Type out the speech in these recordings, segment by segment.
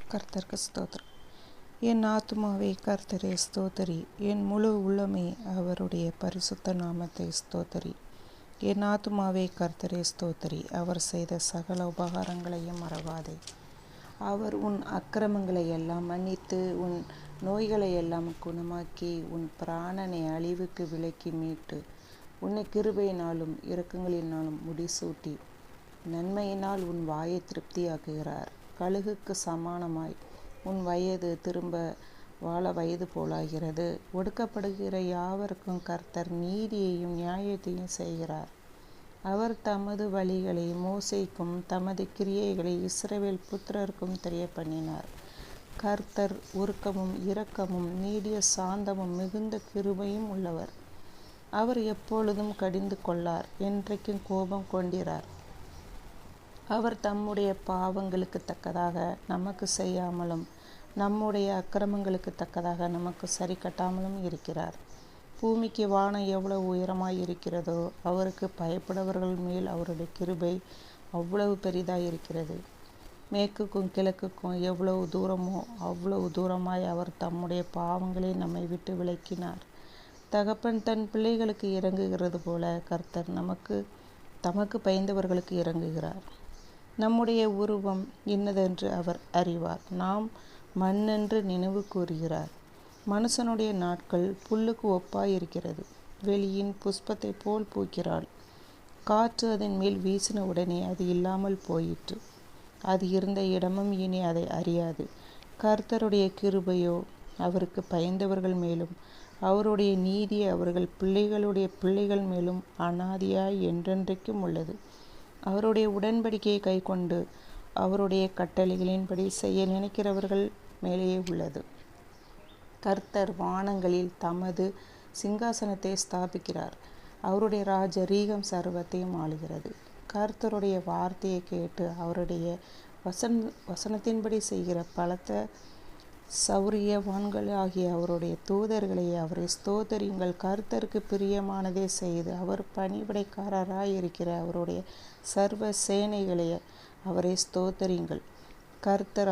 கர்த்தருக்கு ஸ்தோத்திரம். என் ஆத்துமாவே கர்த்தரை ஸ்தோத்தரி, என் முழு உள்ளமே அவருடைய பரிசுத்த நாமத்தை ஸ்தோத்தரி. என் ஆத்துமாவே கர்த்தரை ஸ்தோத்தரி, அவர் செய்த சகல உபகாரங்களையும் மறவாதே. அவர் உன் அக்கிரமங்களை எல்லாம் மன்னித்து, உன் நோய்களை எல்லாம் குணமாக்கி, உன் பிராணனை அழிவுக்கு விலக்கி மீட்டு, உன்னை கிருபையினாலும் இரக்கங்களினாலும் முடிசூட்டி, நன்மையினால் உன் வாயை திருப்தியாக்குகிறார். கழுகுக்கு சமானமாய் உன் வயது திரும்ப வாழ வயது போலாகிறது. ஒடுக்கப்படுகிற யாவருக்கும் கர்த்தர் நீதியையும் நியாயத்தையும் செய்கிறார். அவர் தமது வழிகளை மோசேக்கும் தமது கிரியைகளை இஸ்ரவேல் புத்திரருக்கும் தெரியப்பண்ணினார். கர்த்தர் உருக்கமும் இரக்கமும் நீடிய சாந்தமும் மிகுந்த கிருபையும் உள்ளவர். அவர் எப்பொழுதும் கடிந்து கொள்ளார், என்றைக்கும் கோபம் கொண்டிரார். அவர் தம்முடைய பாவங்களுக்கு தக்கதாக நமக்கு செய்யாமலும், நம்முடைய அக்கிரமங்களுக்கு தக்கதாக நமக்கு சரி கட்டாமலும் இருக்கிறார். பூமிக்கு வானம் எவ்வளவு உயரமாய் இருக்கிறதோ, அவருக்கு பயப்படுபவர்கள் மேல் அவருடைய கிருபை அவ்வளவு பெரிதாய் இருக்கிறது. மேற்குக்கும் கிழக்குக்கும் எவ்வளவு தூரமோ அவ்வளவு தூரமாய் அவர் தம்முடைய பாவங்களை நம்மை விட்டு விலக்கினார். தகப்பன் தன் பிள்ளைகளுக்கு இறங்குகிறது போல கர்த்தர் தமக்கு பயந்தவர்களுக்கு இறங்குகிறார். நம்முடைய உருவம் இன்னதென்று அவர் அறிவார். நாம் மண்ணென்று நினைவு கூறுகிறார். மனுஷனுடைய நாட்கள் புல்லுக்கு ஒப்பாயிருக்கிறது. வெளியின் புஷ்பத்தை போல் பூக்கிறாள். காற்று அதன் மேல் வீசின உடனே அது இல்லாமல் போயிற்று. அது இருந்த இடமும் இனி அதை அறியாது. கர்த்தருடைய கிருபையோ அவருக்கு பயந்தவர்கள் மேலும், அவருடைய நீதி அவர்கள் பிள்ளைகளுடைய பிள்ளைகள் மேலும் அனாதியாய் என்றென்றைக்கும் உள்ளது. அவருடைய உடன்படிக்கையை கை கொண்டு அவருடைய கட்டளைகளின்படி செய்ய நினைக்கிறவர்கள் மேலேயே உள்ளது. கர்த்தர் வானங்களில் தமது சிங்காசனத்தை ஸ்தாபிக்கிறார். அவருடைய ராஜரீகம் சர்வத்தையும் ஆளுகிறது. கர்த்தருடைய வார்த்தையை கேட்டு அவருடைய வசனத்தின்படி செய்கிற பலத்த சௌரியவான்கள் ஆகிய அவருடைய தூதர்களை அவரை ஸ்தோத்தரியுங்கள். கர்த்தருக்கு பிரியமானதை செய்து அவர் பணிவிடைக்காரராய் இருக்கிற அவருடைய சர்வ சேனைகளை அவரை ஸ்தோத்தரியுங்கள். கர்த்தர்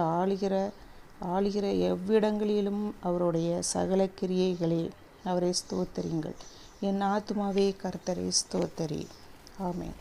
ஆளுகிற எவ்விடங்களிலும் அவருடைய சகல கிரியைகளே அவரை ஸ்தோத்தரியுங்கள். என் ஆத்துமாவே கர்த்தரை ஸ்தோத்தரி. ஆமென்.